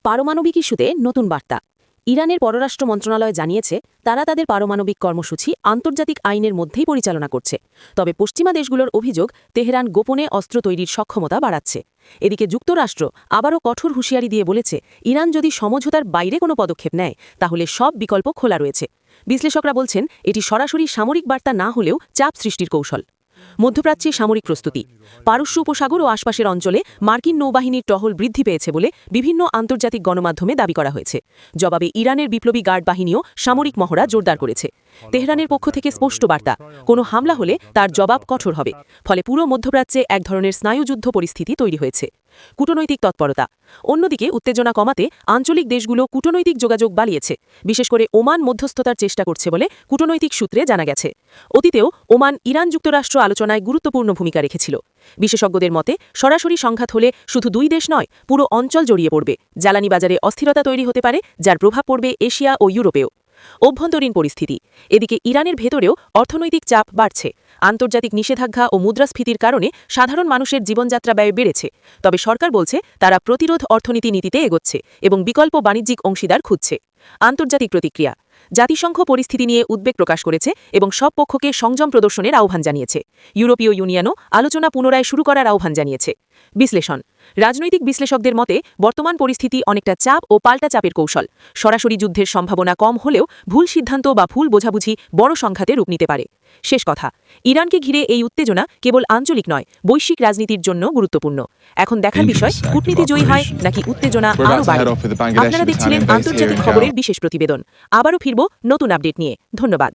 পারমাণবিক ইস্যুতে নতুন বার্তা। ইরানের পররাষ্ট্র মন্ত্রণালয় জানিয়েছে তারা তাদের পারমাণবিক কর্মসূচি আন্তর্জাতিক আইনের মধ্যেই পরিচালনা করছে। তবে পশ্চিমা দেশগুলোর অভিযোগ তেহরান গোপনে অস্ত্র তৈরির সক্ষমতা বাড়াচ্ছে। এদিকে যুক্তরাষ্ট্র আবারও কঠোর হুঁশিয়ারি দিয়ে বলেছে ইরান যদি সমঝোতার বাইরে কোনো পদক্ষেপ নেয় তাহলে সব বিকল্প খোলা রয়েছে। বিশ্লেষকরা বলছেন এটি সরাসরি সামরিক বার্তা না হলেও চাপ সৃষ্টির কৌশল। মধ্যপ্রাচ্যে সামরিক প্রস্তুতি। পারস্য উপসাগর ও আশপাশের অঞ্চলে মার্কিন নৌবাহিনীর টহল বৃদ্ধি পেয়েছে বলে বিভিন্ন আন্তর্জাতিক গণমাধ্যমে দাবি করা হয়েছে। জবাবে ইরানের বিপ্লবী গার্ড বাহিনীও সামরিক মহড়া জোরদার করেছে। তেহরানের পক্ষ থেকে স্পষ্ট বার্তা, কোনো হামলা হলে তার জবাব কঠোর হবে। ফলে পুরো মধ্যপ্রাচ্যে এক ধরনের স্নায়ুযুদ্ধ পরিস্থিতি তৈরি হয়েছে। কূটনৈতিক তৎপরতা। অন্যদিকে উত্তেজনা কমাতে আঞ্চলিক দেশগুলো কূটনৈতিক যোগাযোগ বাড়িয়েছে। বিশেষ করে ওমান মধ্যস্থতার চেষ্টা করছে বলে কূটনৈতিক সূত্রে জানা গেছে। অতীতেও ওমান ইরান যুক্তরাষ্ট্র আলোচনায় গুরুত্বপূর্ণ ভূমিকা রেখেছিল। বিশেষজ্ঞদের মতে সরাসরি সংঘাত হলে শুধু দুই দেশ নয়, পুরো অঞ্চল জড়িয়ে পড়বে। জ্বালানি বাজারে অস্থিরতা তৈরি হতে পারে, যার প্রভাব পড়বে এশিয়া ও ইউরোপেও। অভ্যন্তরীণ পরিস্থিতি। এদিকে ইরানের ভেতরেও অর্থনৈতিক চাপ বাড়ছে। আন্তর্জাতিক নিষেধাজ্ঞা ও মুদ্রাস্ফীতির কারণে সাধারণ মানুষের জীবনযাত্রা ব্যয় বেড়েছে। তবে সরকার বলছে তারা প্রতিরোধ অর্থনীতি নীতিতে এগোচ্ছে এবং বিকল্প বাণিজ্যিক অংশীদার খুঁজছে। আন্তর্জাতিক প্রতিক্রিয়া। জাতিসংঘ পরিস্থিতি নিয়ে উদ্বেগ প্রকাশ করেছে এবং সব পক্ষকে সংযম প্রদর্শনের আহ্বান জানিয়েছে। ইউরোপীয় ইউনিয়নও আলোচনা পুনরায় শুরু করার আহ্বান জানিয়েছে। বিশ্লেষণ। রাজনৈতিক বিশ্লেষকদের মতে বর্তমান পরিস্থিতি অনেকটা চাপ ও পাল্টা চাপের কৌশল। সরাসরি যুদ্ধের সম্ভাবনা কম হলেও ভুল সিদ্ধান্ত বা ভুল বোঝাবুঝি বড় সংঘাতে রূপ নিতে পারে। শেষ কথা, ইরানকে ঘিরে এই উত্তেজনা কেবল আঞ্চলিক নয়, বৈশ্বিক রাজনীতির জন্য গুরুত্বপূর্ণ। এখন দেখার বিষয় কূটনীতি জয়ী হয় নাকি উত্তেজনা আরও বাড়ে। আপনারা দেখছিলেন আন্তর্জাতিক খবরের বিশেষ প্রতিবেদন। আবারও ফিরব নতুন আপডেট নিয়ে। ধন্যবাদ।